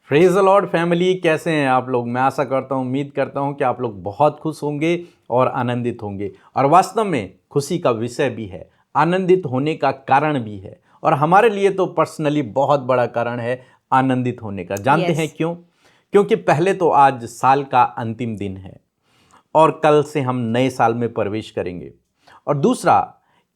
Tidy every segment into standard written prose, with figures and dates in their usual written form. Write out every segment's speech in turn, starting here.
Praise the Lord family, कैसे हैं आप लोग। मैं आशा करता हूँ, उम्मीद करता हूँ कि आप लोग बहुत खुश होंगे और आनंदित होंगे। और वास्तव में खुशी का विषय भी है, आनंदित होने का कारण भी है। और हमारे लिए तो पर्सनली बहुत बड़ा कारण है आनंदित होने का। जानते हैं क्यों? क्योंकि पहले तो आज साल का अंतिम दिन है और कल से हम नए साल में प्रवेश करेंगे। और दूसरा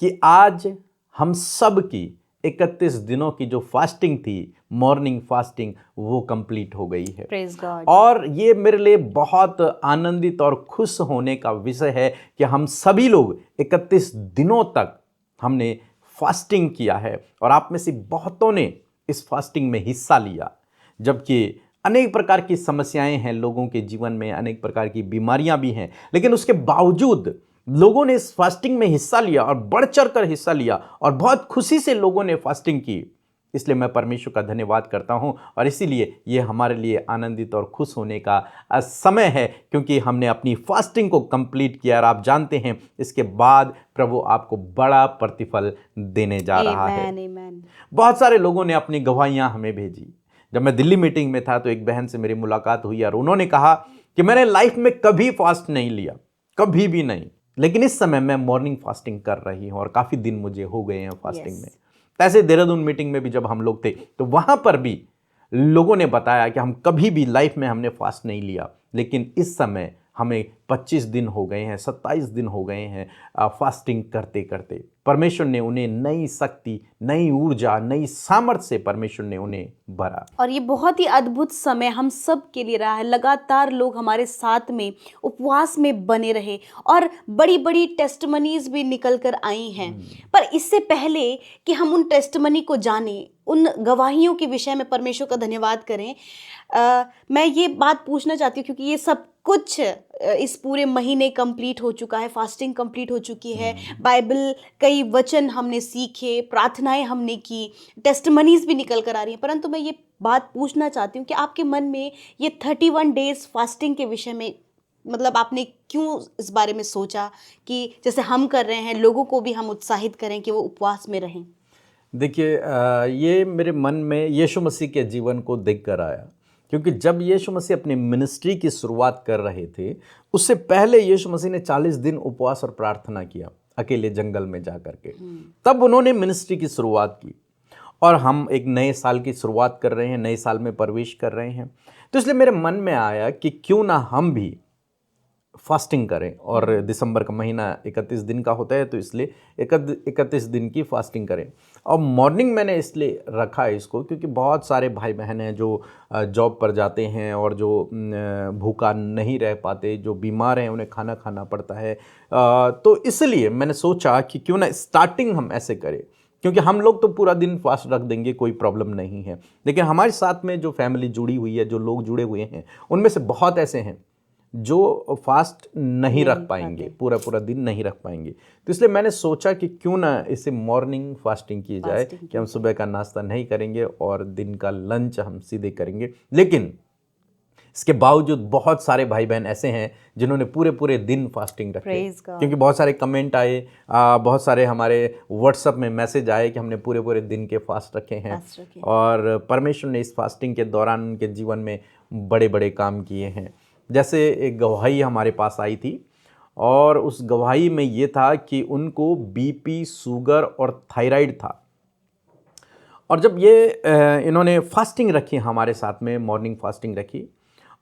कि आज हम सब की 31 दिनों की जो फास्टिंग थी, मॉर्निंग फास्टिंग, वो कंप्लीट हो गई है। Praise God. और ये मेरे लिए बहुत आनंदित और खुश होने का विषय है कि हम सभी लोग 31 दिनों तक हमने फास्टिंग किया है और आप में से बहुतों ने इस फास्टिंग में हिस्सा लिया। जबकि अनेक प्रकार की समस्याएं हैं लोगों के जीवन में, अनेक प्रकार की बीमारियां भी हैं, लेकिन उसके बावजूद लोगों ने इस फास्टिंग में हिस्सा लिया और बढ़ चढ़ कर हिस्सा लिया और बहुत खुशी से लोगों ने फास्टिंग की। इसलिए मैं परमेश्वर का धन्यवाद करता हूं और इसीलिए ये हमारे लिए आनंदित और खुश होने का समय है, क्योंकि हमने अपनी फास्टिंग को कंप्लीट किया। और आप जानते हैं इसके बाद प्रभु आपको बड़ा प्रतिफल देने जा रहा है। आमेन। बहुत सारे लोगों ने अपनी गवाहियां हमें भेजी। जब मैं दिल्ली मीटिंग में था तो एक बहन से मेरी मुलाकात हुई और उन्होंने कहा कि मैंने लाइफ में कभी फास्ट नहीं लिया, कभी भी नहीं, लेकिन इस समय मैं मॉर्निंग फास्टिंग कर रही हूं और काफ़ी दिन मुझे हो गए हैं फास्टिंग में। ऐसे देहरादून मीटिंग में भी जब हम लोग थे तो वहां पर भी लोगों ने बताया कि हम कभी भी लाइफ में हमने फास्ट नहीं लिया, लेकिन इस समय हमें 25 दिन हो गए हैं, 27 दिन हो गए हैं फास्टिंग करते करते। परमेश्वर ने उन्हें नई शक्ति, नई ऊर्जा, नई सामर्थ्य से परमेश्वर ने उन्हें भरा। और ये बहुत ही अद्भुत समय हम सब के लिए रहा है। लगातार लोग हमारे साथ में उपवास में बने रहे और बड़ी बड़ी टेस्टमनीज भी निकल कर आई हैं। पर इससे पहले कि हम उन टेस्टमनी को जानें, उन गवाहियों के विषय में परमेश्वर का धन्यवाद करें, मैं ये बात पूछना चाहती हूँ, क्योंकि ये सब कुछ इस पूरे महीने कंप्लीट हो चुका है, फास्टिंग कंप्लीट हो चुकी है, बाइबल कई वचन हमने सीखे, प्रार्थनाएं हमने की, टेस्टमनीज भी निकल कर आ रही हैं। परंतु मैं ये बात पूछना चाहती हूँ कि आपके मन में ये 31 डेज फास्टिंग के विषय में, मतलब आपने क्यों इस बारे में सोचा कि जैसे हम कर रहे हैं, लोगों को भी हम उत्साहित करें कि वो उपवास में रहें? देखिए, ये मेरे मन में यीशु मसीह के जीवन को देख कर आया, क्योंकि जब यीशु मसीह अपनी मिनिस्ट्री की शुरुआत कर रहे थे, उससे पहले यीशु मसीह ने 40 दिन उपवास और प्रार्थना किया अकेले जंगल में जा कर के। तब उन्होंने मिनिस्ट्री की शुरुआत की और हम एक नए साल की शुरुआत कर रहे हैं, नए साल में प्रवेश कर रहे हैं। तो इसलिए मेरे मन में आया कि क्यों ना हम भी फास्टिंग करें। और दिसंबर का महीना 31 दिन का होता है, तो इसलिए 31 दिन की फास्टिंग करें। और मॉर्निंग मैंने इसलिए रखा है इसको क्योंकि बहुत सारे भाई बहन हैं जो जॉब पर जाते हैं और जो भूखा नहीं रह पाते, जो बीमार हैं, उन्हें खाना खाना पड़ता है। तो इसलिए मैंने सोचा कि क्यों ना स्टार्टिंग हम ऐसे करें, क्योंकि हम लोग तो पूरा दिन फास्ट रख देंगे, कोई प्रॉब्लम नहीं है, लेकिन हमारे साथ में जो फैमिली जुड़ी हुई है, जो लोग जुड़े हुए हैं, उनमें से बहुत ऐसे हैं जो फास्ट नहीं रख पाएंगे, पूरा पूरा दिन नहीं रख पाएंगे। तो इसलिए मैंने सोचा कि क्यों ना इसे मॉर्निंग फास्टिंग की जाए, कि हम सुबह का नाश्ता नहीं करेंगे और दिन का लंच हम सीधे करेंगे। लेकिन इसके बावजूद बहुत सारे भाई बहन ऐसे हैं जिन्होंने पूरे पूरे दिन फास्टिंग रखे, क्योंकि बहुत सारे कमेंट आए, बहुत सारे हमारे व्हाट्सएप में मैसेज आए कि हमने पूरे पूरे दिन के फास्ट रखे हैं और परमेश्वर ने इस फास्टिंग के दौरान उनके जीवन में बड़े बड़े काम किए हैं। जैसे एक गवाही हमारे पास आई थी और उस गवाही में ये था कि उनको बीपी, शुगर और थायराइड था। और जब ये इन्होंने फास्टिंग रखी हमारे साथ में, मॉर्निंग फास्टिंग रखी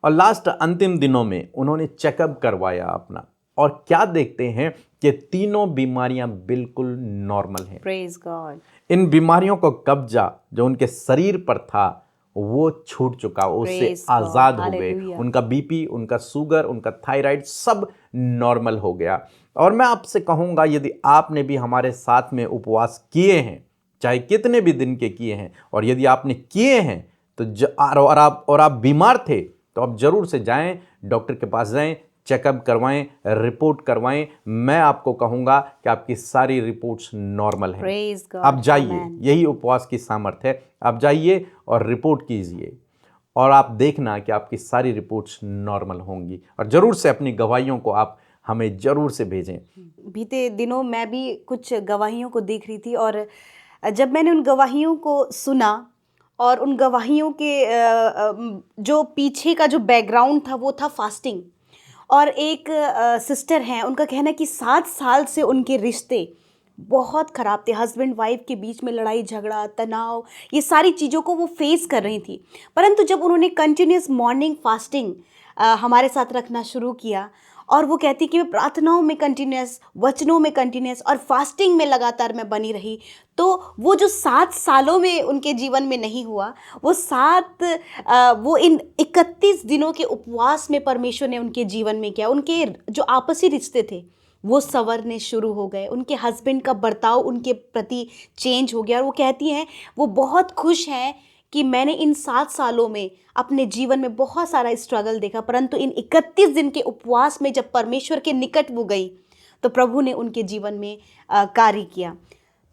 और लास्ट अंतिम दिनों में उन्होंने चेकअप करवाया अपना, और क्या देखते हैं कि तीनों बीमारियां बिल्कुल नॉर्मल हैं। Praise God. इन बीमारियों का कब्जा जो उनके शरीर पर था वो छूट चुका, उससे आज़ाद हो गए। उनका बीपी, उनका शुगर, उनका थायराइड सब नॉर्मल हो गया। और मैं आपसे कहूँगा, यदि आपने भी हमारे साथ में उपवास किए हैं, चाहे कितने भी दिन के किए हैं, और यदि आपने किए हैं तो और आप बीमार थे, तो आप जरूर से जाएं, डॉक्टर के पास जाएं, चेकअप करवाएं, रिपोर्ट करवाएं। मैं आपको कहूंगा कि आपकी सारी रिपोर्ट्स नॉर्मल हैं। आप जाइए, यही उपवास की सामर्थ्य है। आप जाइए और रिपोर्ट कीजिए और आप देखना कि आपकी सारी रिपोर्ट्स नॉर्मल होंगी। और ज़रूर से अपनी गवाहियों को आप हमें ज़रूर से भेजें। बीते दिनों मैं भी कुछ गवाहियों को देख रही थी और जब मैंने उन गवाहियों को सुना और उन गवाहियों के जो पीछे का जो बैकग्राउंड था वो था फास्टिंग। और एक सिस्टर हैं, उनका कहना है कि 7 साल से उनके रिश्ते बहुत ख़राब थे। हस्बैंड वाइफ के बीच में लड़ाई झगड़ा, तनाव, ये सारी चीज़ों को वो फेस कर रही थी। परंतु जब उन्होंने कंटिन्यूस मॉर्निंग फास्टिंग हमारे साथ रखना शुरू किया, और वो कहती कि मैं प्रार्थनाओं में कंटिन्यूस, वचनों में कंटिन्यूस और फास्टिंग में लगातार मैं बनी रही, तो वो जो 7 सालों में उनके जीवन में नहीं हुआ, वो इन 31 दिनों के उपवास में परमेश्वर ने उनके जीवन में किया। उनके जो आपसी रिश्ते थे वो संवरने शुरू हो गए। उनके हस्बैंड का बर्ताव उनके प्रति चेंज हो गया, और वो कहती हैं वो बहुत खुश हैं कि मैंने इन 7 सालों में अपने जीवन में बहुत सारा स्ट्रगल देखा, परंतु इन 31 दिन के उपवास में जब परमेश्वर के निकट वो गई तो प्रभु ने उनके जीवन में कार्य किया।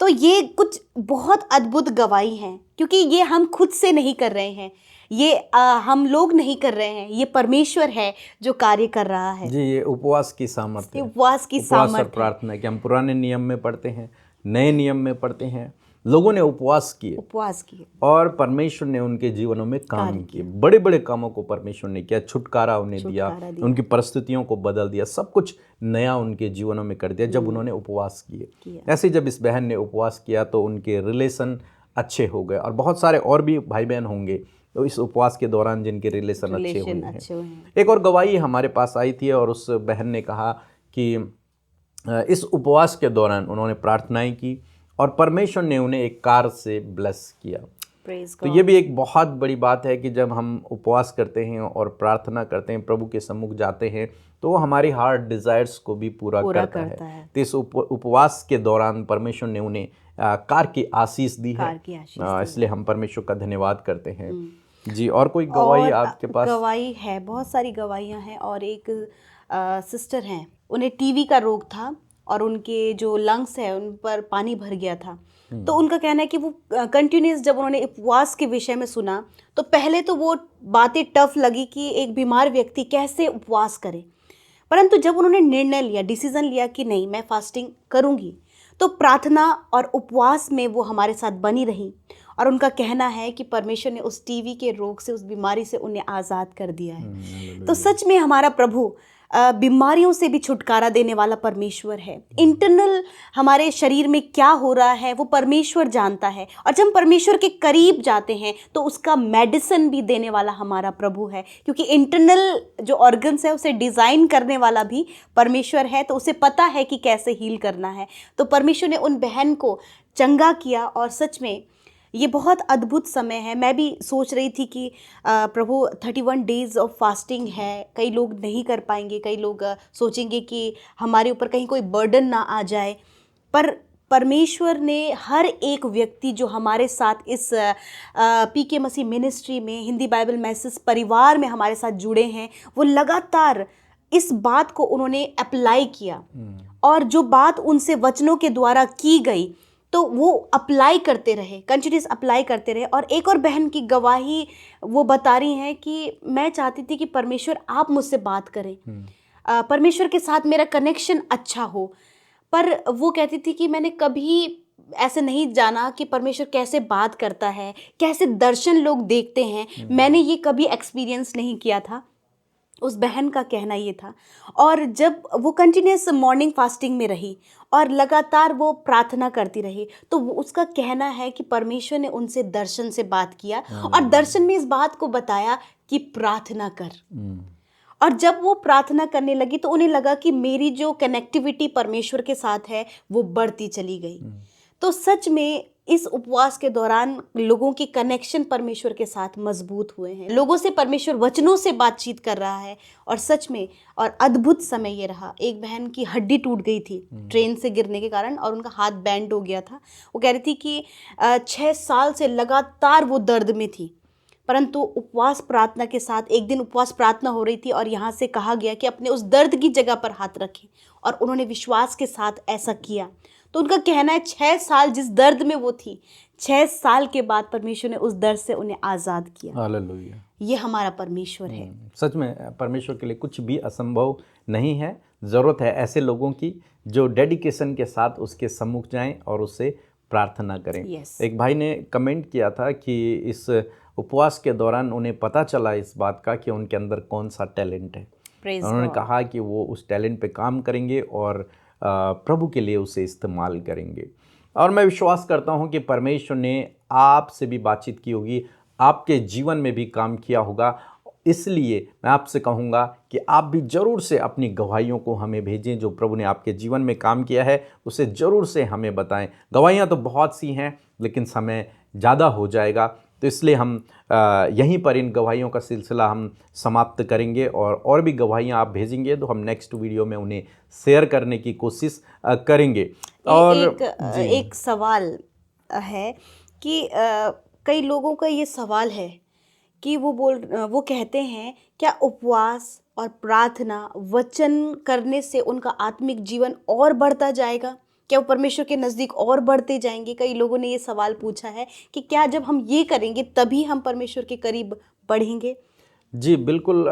तो ये कुछ बहुत अद्भुत गवाही हैं, क्योंकि ये हम खुद से नहीं कर रहे हैं, ये हम लोग नहीं कर रहे हैं, ये परमेश्वर है जो कार्य कर रहा है। जी, ये उपवास की सामर्थ्य है। उपवास की और सामर्थ्य प्रार्थना कि हम पुराने नियम में पढ़ते हैं, नए नियम में पढ़ते हैं, लोगों ने उपवास किए और परमेश्वर ने उनके जीवनों में काम किए। बड़े बड़े कामों को परमेश्वर ने किया, छुटकारा उन्हें दिया, उनकी परिस्थितियों को बदल दिया, सब कुछ नया उनके जीवनों में कर दिया जब उन्होंने उपवास किए। ऐसे जब इस बहन ने उपवास किया तो उनके रिलेशन अच्छे हो गए, और बहुत सारे और भी भाई बहन होंगे तो इस उपवास के दौरान जिनके रिलेशन अच्छे हुए हैं। एक और गवाही हमारे पास आई थी, और उस बहन ने कहा कि इस उपवास के दौरान उन्होंने प्रार्थनाएं की और परमेश्वर ने उन्हें एक कार से ब्लेस किया। तो ये भी एक बहुत बड़ी बात है कि जब हम उपवास करते हैं और प्रार्थना करते हैं, प्रभु के सम्मुख जाते हैं, तो वो हमारी हार्ट डिज़ायर्स को भी पूरा करता है। तो इस उपवास के दौरान परमेश्वर ने उन्हें कार की आशीष दी है, इसलिए हम परमेश्वर का धन्यवाद करते हैं। जी, और कोई गवाही आपके पास? गवाही है, बहुत सारी गवाहियाँ हैं। और एक सिस्टर हैं, उन्हें टीबी का रोग था और उनके जो लंग्स है उन पर पानी भर गया था। तो उनका कहना है कि वो कंटिन्यूस जब उन्होंने उपवास के विषय में सुना तो पहले तो वो बातें टफ लगी कि एक बीमार व्यक्ति कैसे उपवास करे, परंतु जब उन्होंने निर्णय लिया, डिसीजन लिया कि नहीं मैं फास्टिंग करूँगी, तो प्रार्थना और उपवास में वो हमारे साथ बनी रही। और उनका कहना है कि परमेश्वर ने उस टीबी के रोग से, उस बीमारी से उन्हें आज़ाद कर दिया है। तो सच में हमारा प्रभु बीमारियों से भी छुटकारा देने वाला परमेश्वर है। इंटरनल हमारे शरीर में क्या हो रहा है वो परमेश्वर जानता है, और जब हम परमेश्वर के करीब जाते हैं तो उसका मेडिसिन भी देने वाला हमारा प्रभु है, क्योंकि इंटरनल जो ऑर्गन्स है उसे डिज़ाइन करने वाला भी परमेश्वर है, तो उसे पता है कि कैसे हील करना है। तो परमेश्वर ने उन बहन को चंगा किया, और सच में ये बहुत अद्भुत समय है। मैं भी सोच रही थी कि प्रभु 31 डेज़ ऑफ फास्टिंग है, कई लोग नहीं कर पाएंगे, कई लोग सोचेंगे कि हमारे ऊपर कहीं कोई बर्डन ना आ जाए, पर परमेश्वर ने हर एक व्यक्ति जो हमारे साथ इस पीके मसीह मिनिस्ट्री में, हिंदी बाइबल मैसेज परिवार में हमारे साथ जुड़े हैं, वो लगातार इस बात को उन्होंने अप्लाई किया, और जो बात उनसे वचनों के द्वारा की गई तो वो अप्लाई करते रहे, कंटिन्यूस अप्लाई करते रहे। और एक और बहन की गवाही वो बता रही हैं कि मैं चाहती थी कि परमेश्वर आप मुझसे बात करें, परमेश्वर के साथ मेरा कनेक्शन अच्छा हो, पर वो कहती थी कि मैंने कभी ऐसे नहीं जाना कि परमेश्वर कैसे बात करता है, कैसे दर्शन लोग देखते हैं, मैंने ये कभी एक्सपीरियंस नहीं किया था। उस बहन का कहना ये था। और जब वो कंटिन्यूस मॉर्निंग फास्टिंग में रही और लगातार वो प्रार्थना करती रही, तो उसका कहना है कि परमेश्वर ने उनसे दर्शन से बात किया, और दर्शन में इस बात को बताया कि प्रार्थना कर। और जब वो प्रार्थना करने लगी तो उन्हें लगा कि मेरी जो कनेक्टिविटी परमेश्वर के साथ है वो बढ़ती चली गई। तो सच में इस उपवास के दौरान लोगों की कनेक्शन परमेश्वर के साथ मजबूत हुए हैं, लोगों से परमेश्वर वचनों से बातचीत कर रहा है। और सच में और अद्भुत समय ये रहा। एक बहन की हड्डी टूट गई थी ट्रेन से गिरने के कारण, और उनका हाथ बैंड हो गया था। वो कह रही थी कि 6 साल से लगातार वो दर्द में थी, परंतु उपवास प्रार्थना के साथ एक दिन उपवास प्रार्थना हो रही थी और यहाँ से कहा गया कि अपने उस दर्द की जगह पर हाथ रखें, और उन्होंने विश्वास के साथ ऐसा किया। तो उनका कहना है 6 साल जिस दर्द में वो थी, 6 साल के बाद परमेश्वर ने उस दर्द से उन्हें आज़ाद किया। हालेलुया। ये हमारा परमेश्वर है। सच में परमेश्वर के लिए कुछ भी असंभव नहीं है। ज़रूरत है ऐसे लोगों की जो डेडिकेशन के साथ उसके सम्मुख जाएं और उससे प्रार्थना करें। Yes. एक भाई ने कमेंट किया था कि इस उपवास के दौरान उन्हें पता चला इस बात का कि उनके अंदर कौन सा टैलेंट है। Praise उन्होंने God. कहा कि वो उस टैलेंट पे काम करेंगे और प्रभु के लिए उसे इस्तेमाल करेंगे। और मैं विश्वास करता हूँ कि परमेश्वर ने आपसे भी बातचीत की होगी, आपके जीवन में भी काम किया होगा। इसलिए मैं आपसे कहूँगा कि आप भी ज़रूर से अपनी गवाहियों को हमें भेजें। जो प्रभु ने आपके जीवन में काम किया है उसे ज़रूर से हमें बताएं। गवाहियाँ तो बहुत सी हैं लेकिन समय ज़्यादा हो जाएगा, तो इसलिए हम यहीं पर इन गवाहियों का सिलसिला हम समाप्त करेंगे। और भी गवाहियाँ आप भेजेंगे तो हम नेक्स्ट वीडियो में उन्हें शेयर करने की कोशिश करेंगे। और एक सवाल है कि कई लोगों का ये सवाल है कि वो कहते हैं, क्या उपवास और प्रार्थना वचन करने से उनका आत्मिक जीवन और बढ़ता जाएगा? क्या वो परमेश्वर के नज़दीक और बढ़ते जाएंगे? कई लोगों ने ये सवाल पूछा है कि क्या जब हम ये करेंगे तभी हम परमेश्वर के करीब बढ़ेंगे? जी बिल्कुल।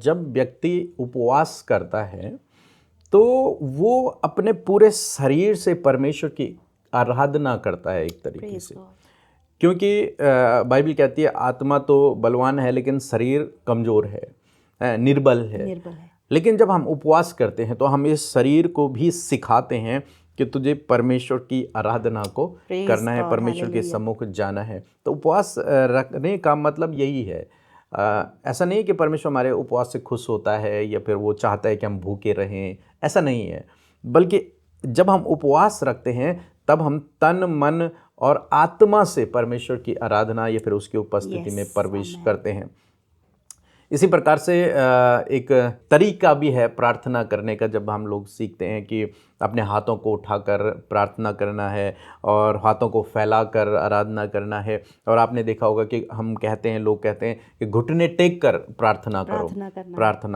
जब व्यक्ति उपवास करता है तो वो अपने पूरे शरीर से परमेश्वर की आराधना करता है एक तरीके Praise से। God. क्योंकि बाइबल कहती है आत्मा तो बलवान है लेकिन शरीर कमज़ोर है, निर्बल है। लेकिन जब हम उपवास करते हैं तो हम इस शरीर को भी सिखाते हैं कि तुझे परमेश्वर की आराधना को Praise करना है, God, परमेश्वर के hallelujah. सम्मुख जाना है। तो उपवास रखने का मतलब यही है। ऐसा नहीं है कि परमेश्वर हमारे उपवास से खुश होता है या फिर वो चाहता है कि हम भूखे रहें, ऐसा नहीं है। बल्कि जब हम उपवास रखते हैं तब हम तन मन और आत्मा से परमेश्वर की आराधना या फिर उसकी उपस्थिति में Yes, प्रवेश amen. करते हैं। इसी प्रकार से एक तरीका भी है प्रार्थना करने का। जब हम लोग सीखते हैं कि अपने हाथों को उठाकर प्रार्थना करना है और हाथों को फैलाकर आराधना करना है। और आपने देखा होगा कि हम कहते हैं, लोग कहते हैं कि घुटने टेक कर प्रार्थना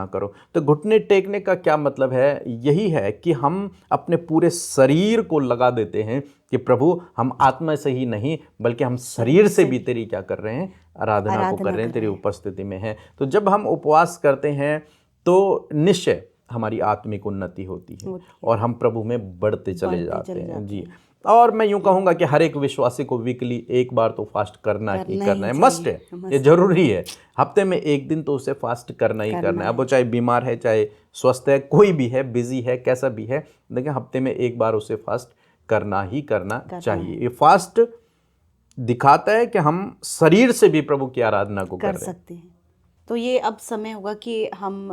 करो। तो घुटने टेकने का क्या मतलब है? यही है कि हम अपने पूरे शरीर को लगा देते हैं कि प्रभु हम आत्मा से ही नहीं बल्कि हम शरीर से भी तेरी क्या कर रहे हैं? आराधना को कर रहे हैं, तेरी उपस्थिति में है। तो जब हम उपवास करते हैं तो निश्चय हमारी आत्मिक उन्नति होती है और हम प्रभु में बढ़ते चले जाते हैं। जी। और मैं यूं कहूँगा कि हर एक विश्वासी को वीकली एक बार तो फास्ट करना ही है, मस्ट है, ये जरूरी है। हफ्ते में एक दिन तो उसे फास्ट करना ही करना है। अब वो चाहे बीमार है, चाहे स्वस्थ है, कोई भी है, बिजी है, कैसा भी है, लेकिन हफ्ते में एक बार उसे फास्ट करना ही करना चाहिए। ये फास्ट दिखाता है कि हम शरीर से भी प्रभु की आराधना को कर सकते हैं। तो ये अब समय होगा कि हम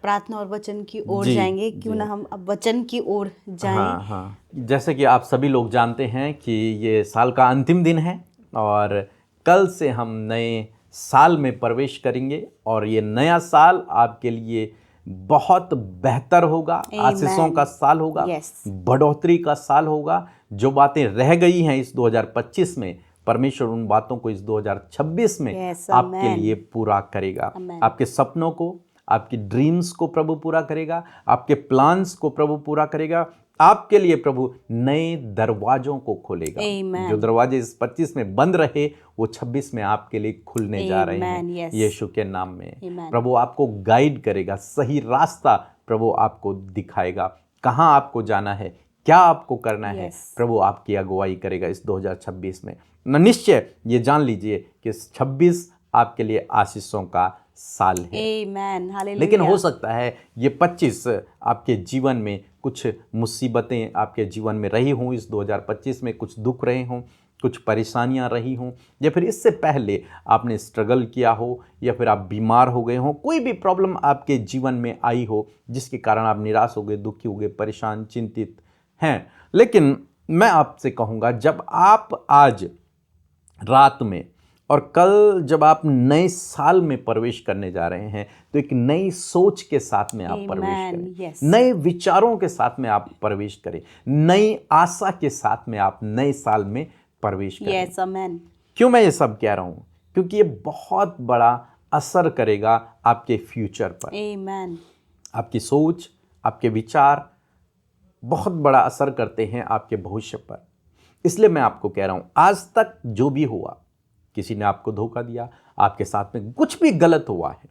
प्रार्थना और वचन की ओर जाएंगे। क्यों ना हम अब वचन की ओर जाएं। हाँ। जैसे कि आप सभी लोग जानते हैं कि ये साल का अंतिम दिन है और कल से हम नए साल में प्रवेश करेंगे और ये नया साल आपके लिए बहुत बेहतर होगा। आशीषों का साल होगा, बढ़ोतरी का साल होगा। जो बातें रह गई हैं इस 2025 में, परमेश्वर उन बातों को इस 2026 में आपके लिए पूरा करेगा। आपके सपनों को, आपकी ड्रीम्स को प्रभु पूरा करेगा, आपके प्लान्स को प्रभु पूरा करेगा। आपके लिए प्रभु नए दरवाजों को खोलेगा। जो दरवाजे इस 25 में बंद रहे वो 26 में आपके लिए खुलने जा रहे हैं यीशु के नाम में। प्रभु आपको गाइड करेगा, सही रास्ता प्रभु आपको दिखाएगा, कहाँ आपको जाना है, क्या आपको करना है। प्रभु आपकी अगुवाई करेगा इस 2026 में। निश्चय ये जान लीजिए कि 26 आपके लिए आशीषों का साल है। लेकिन हो सकता है ये 25 आपके जीवन में कुछ मुसीबतें आपके जीवन में रही हों, इस 2025 में कुछ दुख रहे हों, कुछ परेशानियां रही हों, या फिर इससे पहले आपने स्ट्रगल किया हो, या फिर आप बीमार हो गए हों, कोई भी प्रॉब्लम आपके जीवन में आई हो जिसके कारण आप निराश हो गए, दुखी हो गए, परेशान, चिंतित हैं। लेकिन मैं आपसे कहूँगा, जब आप आज रात में और कल जब आप नए साल में प्रवेश करने जा रहे हैं तो एक नई सोच के साथ में आप प्रवेश करें, नए विचारों के साथ में आप प्रवेश करें, नई आशा के साथ में आप नए साल में प्रवेश करें। क्यों मैं ये सब कह रहा हूँ? क्योंकि ये बहुत बड़ा असर करेगा आपके फ्यूचर पर। आपकी सोच, आपके विचार बहुत बड़ा असर करते हैं आपके भविष्य पर। इसलिए मैं आपको कह रहा हूँ, आज तक जो भी हुआ, किसी ने आपको धोखा दिया, आपके साथ में कुछ भी गलत हुआ है,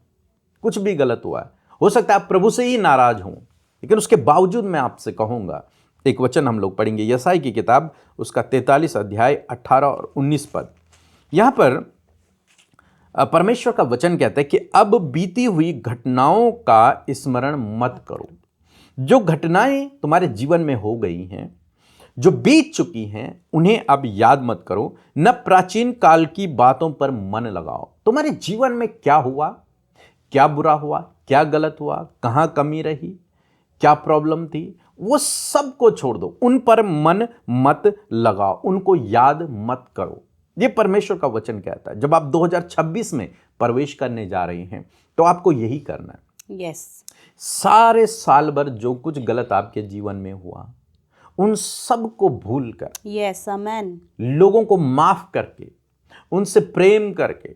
हो सकता है आप प्रभु से ही नाराज हों, लेकिन उसके बावजूद मैं आपसे कहूँगा एक वचन हम लोग पढ़ेंगे, यशायाह की किताब उसका 43 अध्याय 18 और 19 पद। यहाँ पर परमेश्वर का वचन कहता है कि अब बीती हुई घटनाओं का स्मरण मत करो। जो घटनाएं तुम्हारे जीवन में हो गई हैं, जो बीत चुकी हैं, उन्हें अब याद मत करो, न प्राचीन काल की बातों पर मन लगाओ। तुम्हारे जीवन में क्या हुआ, क्या बुरा हुआ, क्या गलत हुआ, कहाँ कमी रही, क्या प्रॉब्लम थी, वो सब को छोड़ दो, उन पर मन मत लगाओ, उनको याद मत करो। ये परमेश्वर का वचन कहता है। जब आप 2026 में प्रवेश करने जा रहे हैं तो आपको यही करना है। यस। सारे साल भर जो कुछ गलत आपके जीवन में हुआ, उन सब को भूल कर, यस, आमेन, लोगों को माफ करके, उनसे प्रेम करके,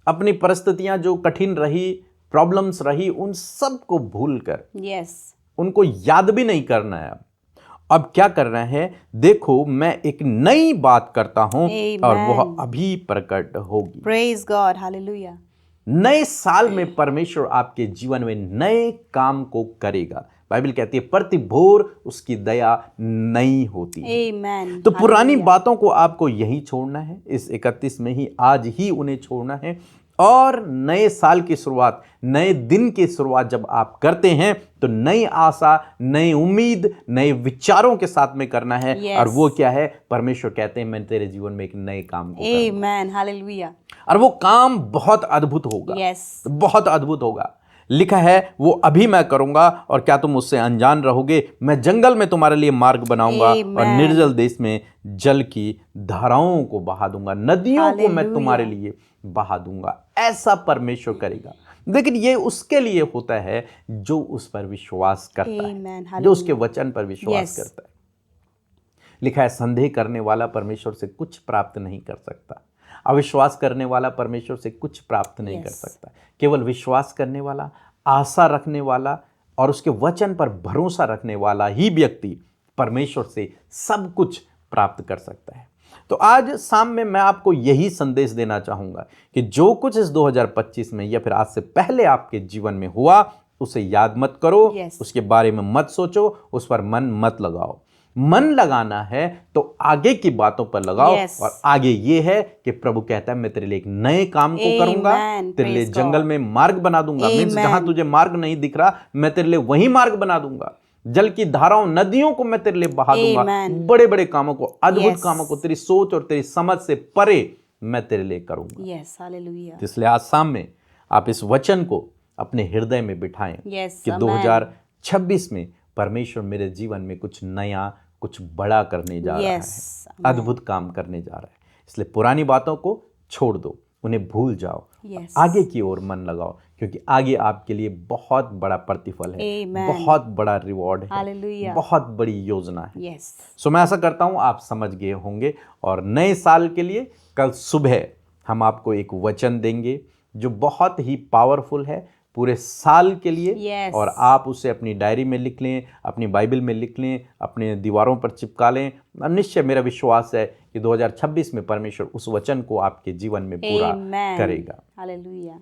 अपनी परिस्थितियां जो कठिन रही, प्रॉब्लम्स रही, उन सब को भूल कर, यस, उनको याद भी नहीं करना है। अब क्या करना है, देखो मैं एक नई बात करता हूं और वह अभी प्रकट होगी। Praise God, hallelujah. नए साल में परमेश्वर आपके जीवन में नए काम को करेगा। बाइबल कहती है प्रति भोर उसकी दया नई होती है। आमेन। तो पुरानी बातों को आपको यही छोड़ना है, इस 31 में ही, आज ही उन्हें छोड़ना है। और नए साल की शुरुआत, नए दिन की शुरुआत जब आप करते हैं तो नई आशा, नई उम्मीद, नए विचारों के साथ में करना है। और वो क्या है, परमेश्वर कहते हैं मैं तेरे जीवन में एक नए काम को करूंगा। आमेन, हालेलुया। और वो काम बहुत अद्भुत होगा। यस, बहुत अद्भुत होगा। लिखा है वो अभी मैं करूंगा और क्या तुम उससे अनजान रहोगे। मैं जंगल में तुम्हारे लिए मार्ग बनाऊंगा और निर्जल देश में जल की धाराओं को बहा दूंगा, नदियों को मैं तुम्हारे लिए बहा दूंगा। ऐसा परमेश्वर करेगा। लेकिन ये उसके लिए होता है जो उस पर विश्वास करता है, जो उसके वचन पर विश्वास करता है। लिखा है संदेह करने वाला परमेश्वर से कुछ प्राप्त नहीं कर सकता, अविश्वास करने वाला परमेश्वर से कुछ प्राप्त नहीं कर सकता। केवल विश्वास करने वाला, आशा रखने वाला और उसके वचन पर भरोसा रखने वाला ही व्यक्ति परमेश्वर से सब कुछ प्राप्त कर सकता है। तो आज शाम में मैं आपको यही संदेश देना चाहूँगा कि जो कुछ इस 2025 में या फिर आज से पहले आपके जीवन में हुआ, उसे याद मत करो, उसके बारे में मत सोचो, उस पर मन मत लगाओ। मन लगाना है तो आगे की बातों पर लगाओ। और आगे ये है कि प्रभु कहता है मैं तेरे लिए एक नए काम को करूंगा, तेरे लिए जंगल में मार्ग बना दूंगा। मीन्स जहां तुझे मार्ग नहीं दिख रहा, मैं तेरे लिए वही मार्ग बना दूंगा। जल की धाराओं, नदियों को मैं तेरे लिए बहा दूंगा। बड़े बड़े कामों को, अद्भुत कामों को, तेरी सोच और तेरी समझ से परे मैं तेरे लिए करूंगा। हालेलुया। इसलिए आज शाम में आप इस वचन को अपने हृदय में बिठाएं कि 2026 में परमेश्वर मेरे जीवन में कुछ नया, कुछ बड़ा करने जा रहा है, अद्भुत काम करने जा रहा है। इसलिए पुरानी बातों को छोड़ दो, उन्हें भूल जाओ, आगे की ओर मन लगाओ, क्योंकि आगे आपके लिए बहुत बड़ा प्रतिफल है, बहुत बड़ा रिवॉर्ड है, बहुत बड़ी योजना है। सो मैं ऐसा करता हूं आप समझ गए होंगे। और नए साल के लिए कल सुबह हम आपको एक वचन देंगे जो बहुत ही पावरफुल है पूरे साल के लिए। और आप उसे अपनी डायरी में लिख लें, अपनी बाइबल में लिख लें, अपने दीवारों पर चिपका लें। निश्चय मेरा विश्वास है कि 2026 में परमेश्वर उस वचन को आपके जीवन में पूरा करेगा। हालेलुया।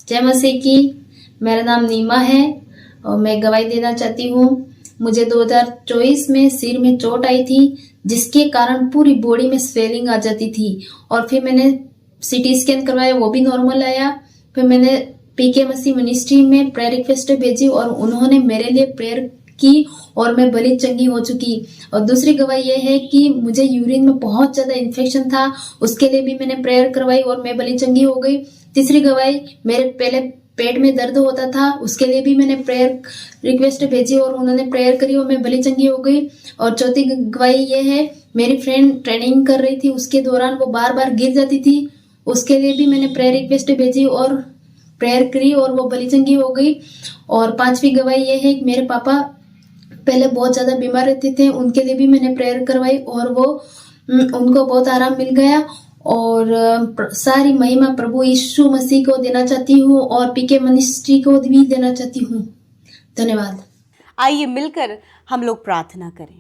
जय मसीह की। मेरा नाम नीमा है और मैं गवाही देना चाहती हूँ। मुझे 2024 में सिर में चोट आई थी, जिसके कारण पूरी बॉडी में स्वेलिंग आ जाती थी। और फिर मैंने सीटी स्कैन करवाया, वो भी नॉर्मल आया। फिर मैंने पीके मसीह मिनिस्ट्री में प्रेयर रिक्वेस्ट भेजी और उन्होंने मेरे लिए प्रेयर की और मैं भली चंगी हो चुकी। और दूसरी गवाही ये है कि मुझे यूरिन में बहुत ज्यादा इन्फेक्शन था, उसके लिए भी मैंने प्रेयर करवाई और मैं भली चंगी हो गई। तीसरी गवाही, मेरे पहले पेट में दर्द होता था, उसके लिए भी मैंने प्रेयर रिक्वेस्ट भेजी और उन्होंने प्रेयर करी और मैं भली चंगी हो गई। और चौथी गवाही ये है, मेरी फ्रेंड ट्रेनिंग कर रही थी, उसके दौरान वो बार बार गिर जाती थी, उसके लिए भी मैंने प्रेयर रिक्वेस्ट भेजी और प्रेयर करी और वो भली चंगी हो गई। और पांचवी गवाही ये है कि मेरे पापा पहले बहुत ज्यादा बीमार रहते थे, उनके लिए भी मैंने प्रेयर करवाई और वो उनको बहुत आराम मिल गया। और सारी महिमा प्रभु यीशु मसीह को देना चाहती हूँ और पीके मिनिस्ट्री को भी देना चाहती हूँ। धन्यवाद। आइए मिलकर हम लोग प्रार्थना करें।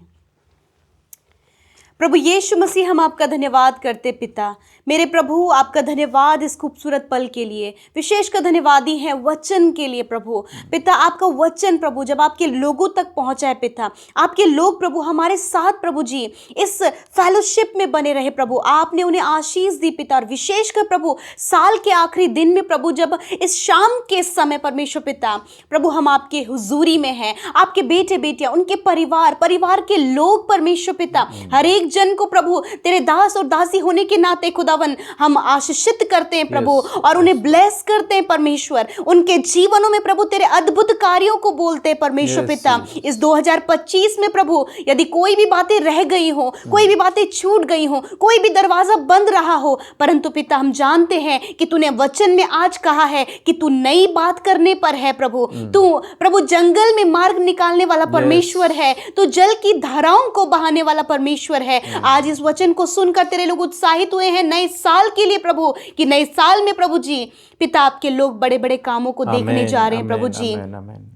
प्रभु यीशु मसीह, हम आपका धन्यवाद करते पिता, मेरे प्रभु, आपका धन्यवाद इस खूबसूरत पल के लिए। विशेषकर धन्यवादी हैं वचन के लिए प्रभु। पिता, आपका वचन प्रभु जब आपके लोगों तक पहुंचा है पिता, आपके लोग प्रभु हमारे साथ प्रभु जी इस फेलोशिप में बने रहे प्रभु, आपने उन्हें आशीष दी पिता। और विशेषकर प्रभु साल के आखिरी दिन में प्रभु जब इस शाम के समय परमेश्वर पिता प्रभु हम आपके हुजूरी में हैं, आपके बेटे बेटियां, उनके परिवार के लोग परमेश्वर पिता, हर एक जन को प्रभु तेरे दास और दासी होने के नाते खुदावन हम आशीषित करते हैं प्रभु और उन्हें ब्लेस करते हैं परमेश्वर। उनके जीवनों में प्रभु तेरे अद्भुत कार्यों को बोलते हैं परमेश्वर पिता। इस 2025 में प्रभु यदि कोई भी बातें रह गई हो, कोई भी बातें छूट गई हो, कोई भी दरवाजा बंद रहा हो, परंतु पिता हम जानते हैं कि तूने वचन में आज कहा है कि तू नई बात करने पर है प्रभु। तू प्रभु जंगल में मार्ग निकालने वाला परमेश्वर है, तू जल की धाराओं को बहाने वाला परमेश्वर है। आज इस वचन को सुनकर तेरे लोग उत्साहित हुए हैं नए साल के लिए प्रभु, कि नए साल में प्रभु जी पिता आपके लोग बड़े बड़े कामों को देखने जा रहे हैं प्रभु जी।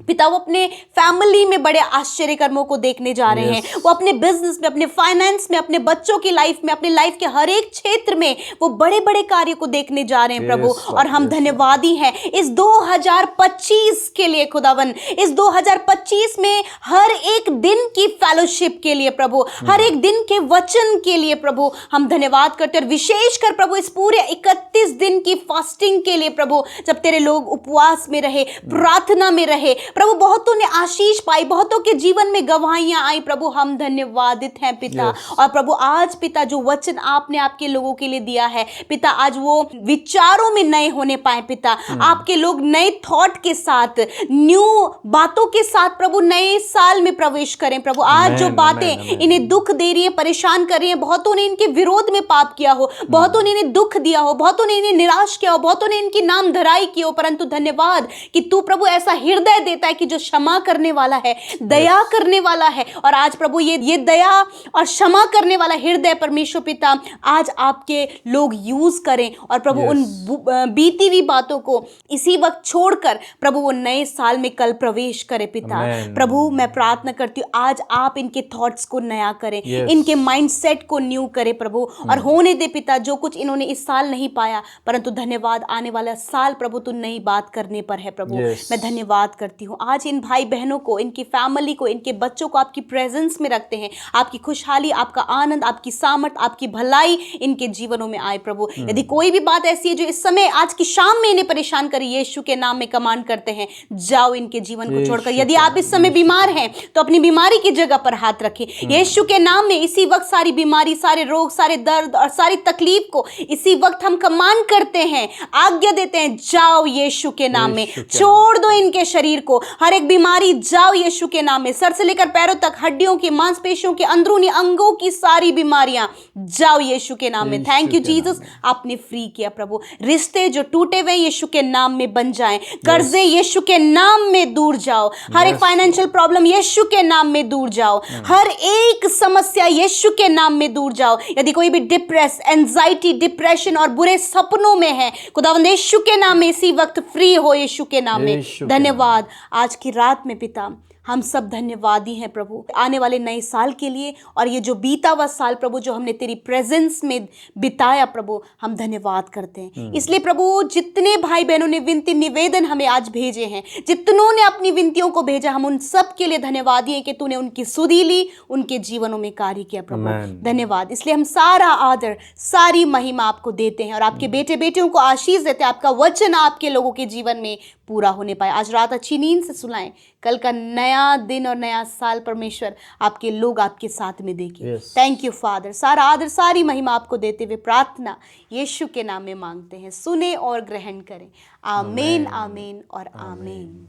पिता वो अपने फैमिली में बड़े आश्चर्य कर्मों को देखने जा रहे हैं, वो अपने बिजनेस में, अपने फाइनेंस में, अपने बच्चों की लाइफ में, अपने लाइफ के हर एक क्षेत्र में वो बड़े बड़े कार्य को देखने जा रहे हैं प्रभु। और हम धन्यवादी हैं इस 2025 के लिए खुदावन, इस 2025 में हर एक दिन की फेलोशिप के लिए प्रभु, हर एक दिन के वचन के लिए प्रभु हम धन्यवाद करते हैं। और विशेषकर प्रभु इस पूरे 31 दिन की फास्टिंग के लिए प्रभु, जब तेरे लोग उपवास में रहे, प्रार्थना में रहे प्रभु, बहुतों ने आशीष पाई, बहुतों के जीवन में गवाहियां आई प्रभु, हम धन्यवादित हैं पिता। और प्रभु आज पिता जो वचन आपने आपके लोगों के लिए दिया है पिता, आज वो विचारों में नए होने पाए पिता, आपके लोग नए थॉट के साथ, न्यू बातों के साथ प्रभु नए साल में प्रवेश करें प्रभु। आज जो बातें इन्हें दुख दे रही है, परेशान कर रही है, बहुतों ने इनके विरोध में पाप किया हो, बहुतों ने इन्हें दुख दिया हो, बहुतों ने इन्हें निराश किया हो, बहुतों ने इनकी नाम धराई की हो, परंतु धन्यवाद कि तू प्रभु ऐसा हृदय देता है कि जो क्षमा करने वाला है, दया करने वाला है। और आज प्रभु ये दया और क्षमा करने वाला हृदय परमेश्वर पिता आज आपके लोग यूज करें और प्रभु उन बीती हुई बातों को इसी वक्त छोड़कर प्रभु वो नए साल में कल प्रवेश करे पिता। प्रभु मैं प्रार्थना करती हूँ आज आप इनके थॉट्स को नया करें, इनके माइंडसेट को न्यू करें प्रभु, और होने दे पिता जो कुछ इन्होंने इस साल नहीं पाया, परंतु धन्यवाद आने वाला साल प्रभु तू नई बात करने पर है प्रभु। मैं धन्यवाद करती हूँ आज इन भाई बहनों को, इनकी फैमिली को, इनके बच्चों को आपकी प्रेजेंस में रखते हैं। आपकी खुशहाली, आपका आनंद, आपकी सामर्थ, आपकी भलाई इनके जीवनों में आए प्रभु। यदि कोई भी बात ऐसी है जो इस समय आज की शाम में इन्हें परेशान करे, यीशु के नाम में कमांड करते हैं, जाओ इनके जीवन को छोड़कर। यदि आप इस समय बीमार हैं तो अपनी बीमारी की जगह पर हाथ रखें, यीशु के नाम में इसी वक्त सारी बीमारी, सारे रोग, सारे दर्द और सारी तकलीफ को इसी वक्त हम कमांड करते हैं, आज्ञा देते हैं, जाओ यीशु के नाम में, छोड़ दो इनके शरीर को, हर एक बीमारी जाओ यीशु के नाम में, सर से लेकर पैरों तक, हड्डियों की, मांसपेशियों के, अंदरूनी अंगों की सारी बीमारियां जाओ यीशु के नाम में। थैंक यू जीसस, आपने फ्री किया प्रभु। रिश्ते जो टूटे हुए यीशु के नाम में बन जाएं, कर्जे यीशु के नाम में दूर जाओ, हर एक फाइनेंशियल प्रॉब्लम यीशु के नाम में दूर जाओ, हर एक समस्या यीशु के नाम में दूर जाओ। यदि कोई भी डिप्रेस, एंजाइटी, डिप्रेशन और बुरे सपनों में है, खुदावंद यीशु के नाम में इसी वक्त फ्री हो यीशु के नाम में। धन्यवाद आज की रात में पिता, हम सब धन्यवादी हैं प्रभु आने वाले नए साल के लिए, और ये जो बीता हुआ साल प्रभु जो हमने तेरी प्रेजेंस में बिताया प्रभु, हम धन्यवाद करते हैं। इसलिए प्रभु जितने भाई बहनों ने विनती निवेदन हमें आज भेजे हैं, जितनों ने अपनी विनतियों को भेजा, हम उन सब के लिए धन्यवादी हैं कि तूने उनकी सुधी ली, उनके जीवनों में कार्य किया प्रभु। धन्यवाद। इसलिए हम सारा आदर, सारी महिमा आपको देते हैं और आपके बेटे बेटियों को आशीष देते हैं। आपका वचन आपके लोगों के जीवन में पूरा होने पाए। आज रात अच्छी नींद से सुलाएं, कल का नया दिन और नया साल परमेश्वर आपके लोग आपके साथ में देखें। Thank you father. सारा आदर, सारी महिमा आपको देते हुए प्रार्थना यीशु के नाम में मांगते हैं, सुने और ग्रहण करें। आमीन, आमीन और आमीन।